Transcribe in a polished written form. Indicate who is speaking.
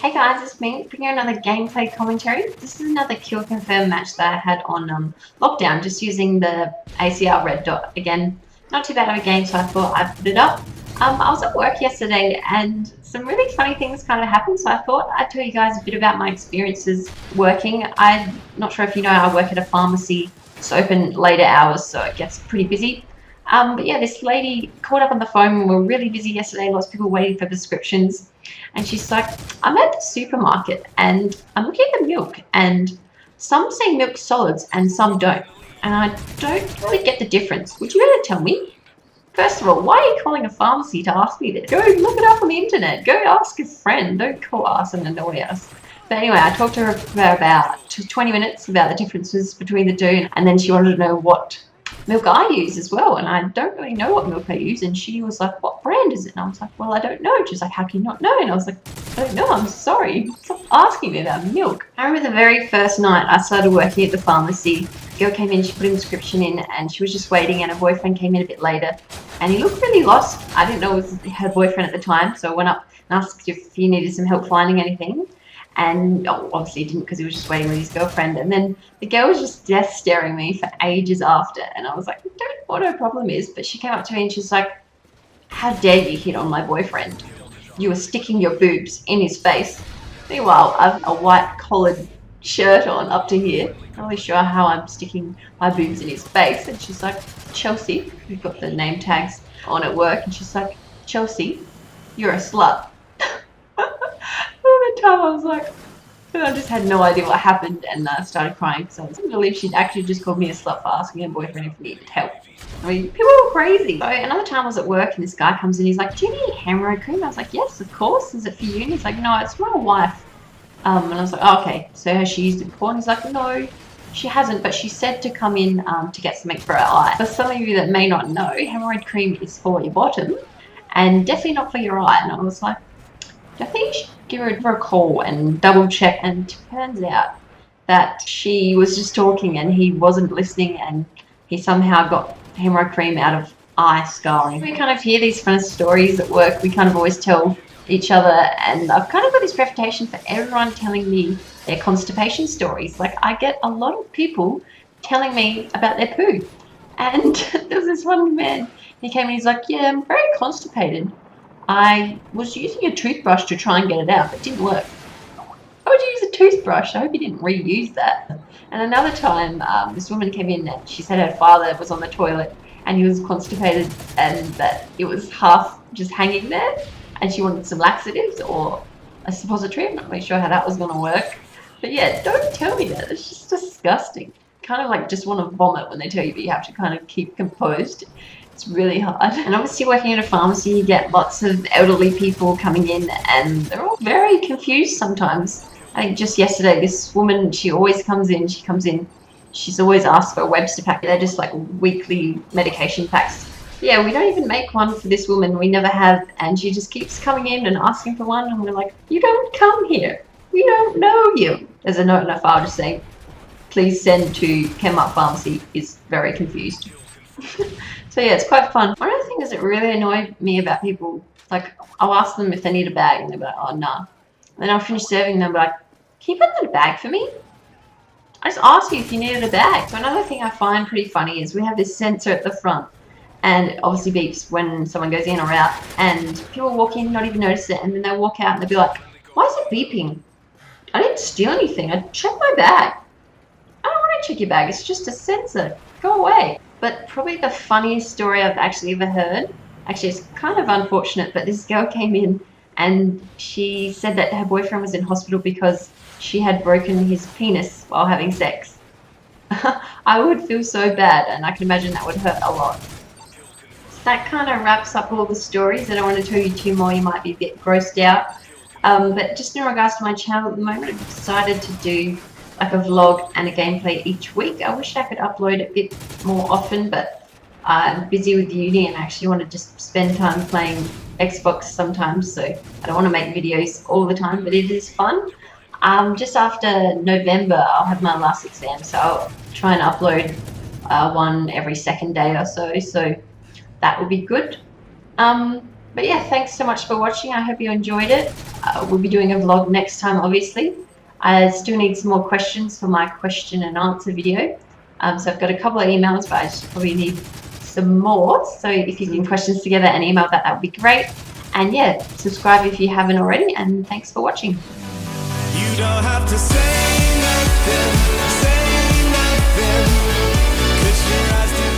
Speaker 1: Hey guys, it's Mink bringing you another gameplay commentary. This is another kill confirm match that I had on lockdown, just using the ACR red dot. Again, not too bad of a game, so I thought I'd put it up. I was at work yesterday and some really funny things kind of happened, so I thought I'd tell you guys a bit about my experiences working. I'm not sure if you know, I work at a pharmacy. It's open later hours, so it gets pretty busy. But yeah, this lady called up on the phone. We were really busy yesterday, lots of people waiting for prescriptions. And she's like, I'm at the supermarket and I'm looking at the milk, and some say milk solids and some don't. And I don't really get the difference. Would you better tell me? First of all, why are you calling a pharmacy to ask me this? Go look it up on the internet. Go ask a friend. Don't call us and annoy us. But anyway, I talked to her for about 20 minutes about the differences between the two, and then she wanted to know what milk I use as well, and I don't really know what milk I use. And she was like, what brand is it? And I was like, well, I don't know. She's like, how can you not know? And I was like, I don't know, I'm sorry, stop asking me about milk. I remember the very first night I started working at the pharmacy, the girl came in, she put a prescription in, and she was just waiting, and her boyfriend came in a bit later, and he looked really lost. I didn't know it was her boyfriend at the time, so I went up and asked if he needed some help finding anything. And obviously he didn't, because he was just waiting with his girlfriend. And then the girl was just death staring me for ages after, and I was like, I don't know what her problem is. But she came up to me and she's like, how dare you hit on my boyfriend? You were sticking your boobs in his face. Meanwhile, I have a white collared shirt on up to here. Not really sure how I'm sticking my boobs in his face. And she's like, Chelsea, we've got the name tags on at work, and she's like, Chelsea, you're a slut. At the time I was like, I just had no idea what happened, and started crying because I couldn't believe she'd actually just called me a slut for asking her boyfriend if he needed help. I mean, people were crazy. So another time I was at work and this guy comes in, he's like, do you need hemorrhoid cream? I was like, yes, of course. Is it for you? And he's like, no, it's for my wife. And I was like, oh, okay, so has she used it before? And he's like, no, she hasn't, but she said to come in to get something for her eye. For some of you that may not know, hemorrhoid cream is for your bottom and definitely not for your eye. And I was like, I think you should give her a call and double check. And it turns out that she was just talking and he wasn't listening, and he somehow got hemorrhoid cream out of eye scarring. We kind of hear these kind of stories at work. We kind of always tell each other, and I've kind of got this reputation for everyone telling me their constipation stories. Like, I get a lot of people telling me about their poo. And there's this one man, he came and he's like, yeah, I'm very constipated. I was using a toothbrush to try and get it out, but it didn't work. Why would you use a toothbrush? I hope you didn't reuse that. And another time, this woman came in and she said her father was on the toilet and he was constipated, and that it was half just hanging there, and she wanted some laxatives or a suppository. I'm not really sure how that was going to work. But yeah, don't tell me that. It's just disgusting. Kind of like just want to vomit when they tell you, but you have to kind of keep composed. It's really hard. And obviously working at a pharmacy, you get lots of elderly people coming in, and they're all very confused sometimes. I think just yesterday, this woman, she always comes in, she's always asked for a Webster pack. They're just like weekly medication packs. Yeah, we don't even make one for this woman. We never have. And she just keeps coming in and asking for one. And we're like, you don't come here. We don't know you. There's a note in our file just saying, please send to Chemart Pharmacy, is very confused. So yeah, it's quite fun. One of the things that really annoy me about people, like, I'll ask them if they need a bag and they'll be like, oh, nah. And then I'll finish serving them, but like, can you put that in a bag for me? I just asked you if you needed a bag. So another thing I find pretty funny is we have this sensor at the front, and it obviously beeps when someone goes in or out, and people walk in, not even notice it, and then they'll walk out and they'll be like, why is it beeping? I didn't steal anything. I checked my bag. I don't want to check your bag. It's just a sensor. Go away. But probably the funniest story I've actually ever heard, actually it's kind of unfortunate, but this girl came in and she said that her boyfriend was in hospital because she had broken his penis while having sex. I would feel so bad, and I can imagine that would hurt a lot. So that kind of wraps up all the stories. I don't want to tell you two more, you might be a bit grossed out. But just in regards to my channel at the moment, I've decided to do like a vlog and a gameplay each week. I wish I could upload a bit more often, but I'm busy with uni and I actually want to just spend time playing Xbox sometimes, so I don't want to make videos all the time, but it is fun. Just after November, I'll have my last exam, so I'll try and upload one every second day or so that will be good. But yeah, thanks so much for watching. I hope you enjoyed it. We'll be doing a vlog next time, obviously. I still need some more questions for my question and answer video. So I've got a couple of emails, but I just probably need some more. So if you can questions together and email that, that would be great. And yeah, subscribe if you haven't already. And thanks for watching.
Speaker 2: You don't have to say nothing, 'cause your eyes do